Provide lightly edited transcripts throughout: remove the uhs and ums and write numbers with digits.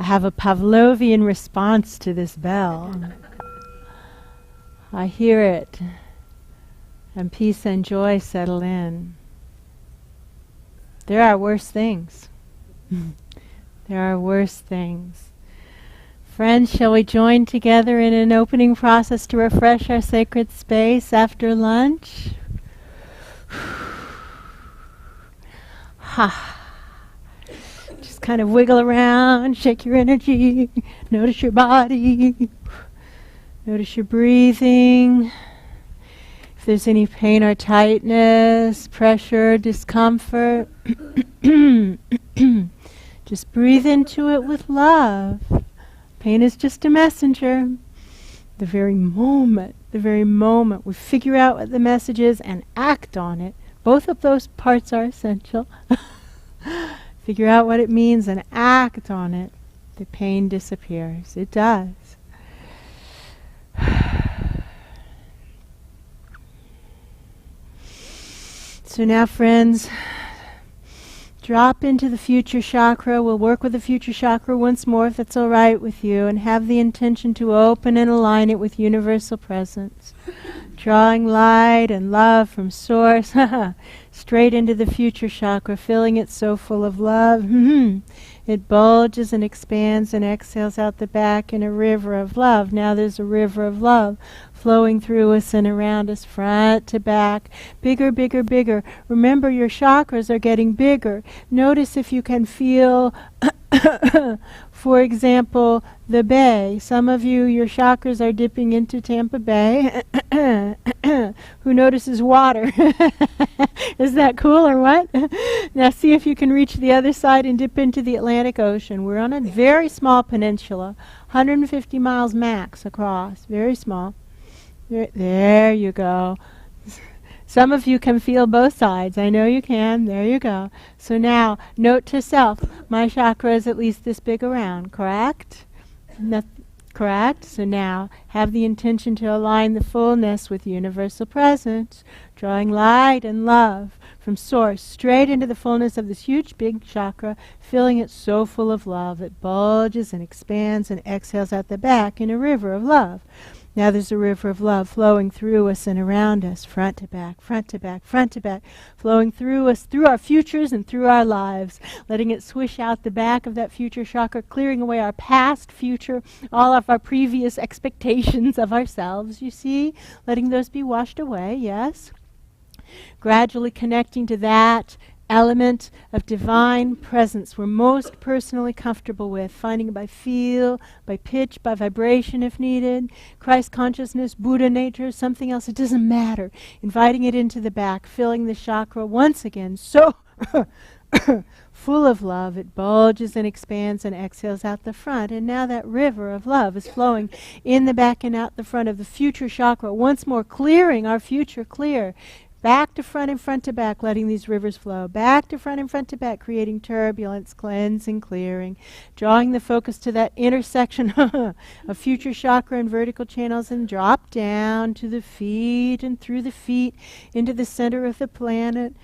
have a Pavlovian response to this bell. I hear it, and peace and joy settle in. There are worse things. There are worse things. Friends, shall we join together in an opening process to refresh our sacred space after lunch? Ha. Just kind of wiggle around, shake your energy, notice your body, notice your breathing. If there's any pain or tightness, pressure, discomfort, just breathe into it with love. Pain is just a messenger. The very moment we figure out what the message is and act on it, both of those parts are essential. Figure out what it means and act on it, the pain disappears. It does. So now, friends, drop into the future chakra. We'll work with the future chakra once more, if that's all right with you, and have the intention to open and align it with universal presence. Drawing light and love from source straight into the future chakra, filling it so full of love. It bulges and expands and exhales out the back in a river of love. Now there's a river of love flowing through us and around us, front to back. Bigger, bigger, bigger. Remember, your chakras are getting bigger. Notice if you can feel, for example, the bay. Some of you, your chakras are dipping into Tampa Bay. Who notices water? Is that cool or what? Now see if you can reach the other side and dip into the Atlantic Ocean. We're on a very small peninsula, 150 miles max across, very small. There you go. Some of you can feel both sides. I know you can. There you go. So now, note to self, my chakra is at least this big around, correct? Correct? So now, have the intention to align the fullness with universal presence, drawing light and love from source straight into the fullness of this huge big chakra, filling it so full of love it bulges and expands and exhales out the back in a river of love. Now there's a river of love flowing through us and around us, front to back, front to back, front to back, flowing through us, through our futures and through our lives, letting it swish out the back of that future chakra, clearing away our past, future, all of our previous expectations of ourselves, you see, letting those be washed away, yes? Gradually connecting to that element of divine presence we're most personally comfortable with, finding it by feel, by pitch, by vibration if needed, Christ consciousness, Buddha nature, something else, it doesn't matter. Inviting it into the back, filling the chakra once again so full of love, it bulges and expands and exhales out the front. And now that river of love is flowing in the back and out the front of the future chakra, once more clearing our future clear. Back to front and front to back, letting these rivers flow. Back to front and front to back, creating turbulence, cleansing, clearing. Drawing the focus to that intersection of future chakra and vertical channels, and drop down to the feet and through the feet into the center of the planet.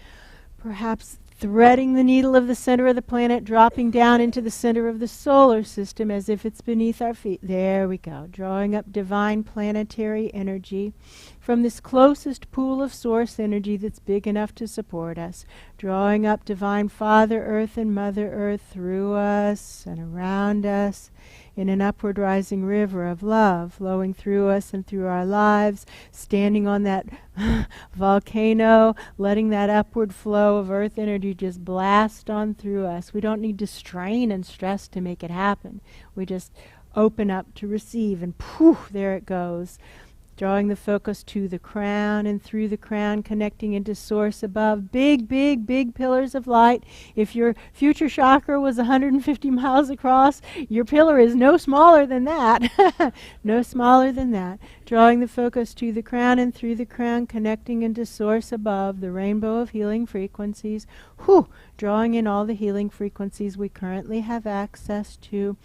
Perhaps threading the needle of the center of the planet, dropping down into the center of the solar system as if it's beneath our feet. There we go. Drawing up divine planetary energy from this closest pool of source energy that's big enough to support us. Drawing up divine Father Earth and Mother Earth through us and around us in an upward rising river of love, flowing through us and through our lives, standing on that volcano, letting that upward flow of earth energy just blast on through us. We don't need to strain and stress to make it happen. We just open up to receive, and poof, there it goes. Drawing the focus to the crown and through the crown, connecting into source above. Big, big, big pillars of light. If your future chakra was 150 miles across, your pillar is no smaller than that. No smaller than that. Drawing the focus to the crown and through the crown, connecting into source above, the rainbow of healing frequencies. Drawing in all the healing frequencies we currently have access to.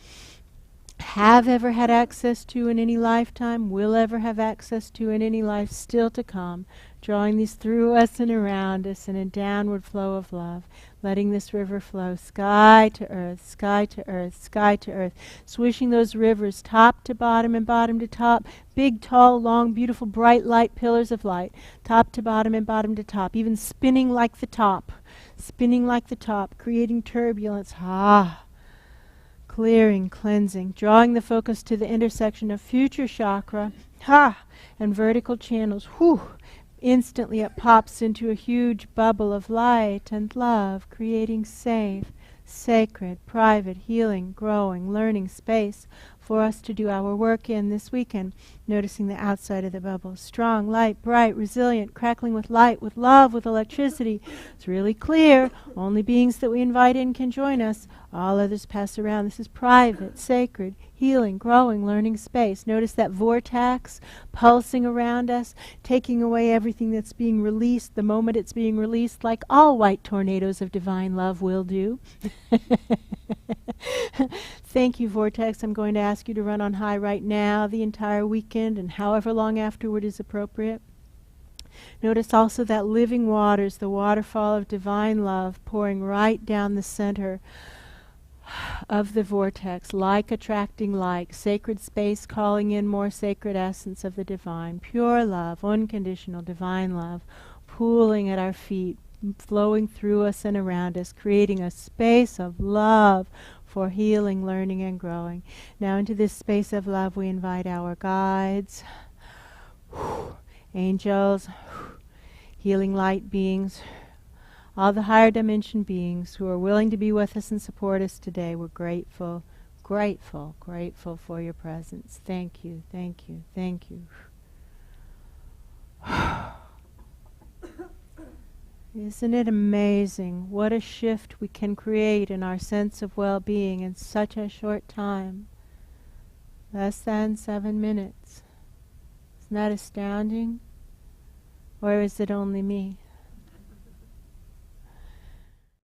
have ever had access to in any lifetime, will ever have access to in any life still to come, drawing these through us and around us in a downward flow of love, letting this river flow sky to earth, sky to earth, sky to earth, swishing those rivers top to bottom and bottom to top, big, tall, long, beautiful, bright light pillars of light, top to bottom and bottom to top, even spinning like the top, creating turbulence. Clearing, cleansing, drawing the focus to the intersection of future chakra, and vertical channels. Instantly it pops into a huge bubble of light and love, creating safe, sacred, private, healing, growing, learning space for us to do our work in this weekend. Noticing the outside of the bubble. Strong, light, bright, resilient, crackling with light, with love, with electricity. It's really clear. Only beings that we invite in can join us. All others pass around. This is private, sacred, healing, growing, learning space. Notice that vortex pulsing around us, taking away everything that's being released the moment it's being released, like all white tornadoes of divine love will do. Thank you, Vortex. I'm going to ask you to run on high right now, the entire weekend, and however long afterward is appropriate. Notice also that living waters, the waterfall of divine love pouring right down the center of the vortex, like attracting like, sacred space calling in more sacred essence of the divine, pure love, unconditional divine love, pooling at our feet, flowing through us and around us, creating a space of love for healing, learning, and growing. Now into this space of love we invite our guides, angels, healing light beings, all the higher dimension beings who are willing to be with us and support us today. We're grateful, grateful, grateful for your presence. Thank you, thank you, thank you. Isn't it amazing what a shift we can create in our sense of well-being in such a short time? Less than 7 minutes. Isn't that astounding? Or is it only me?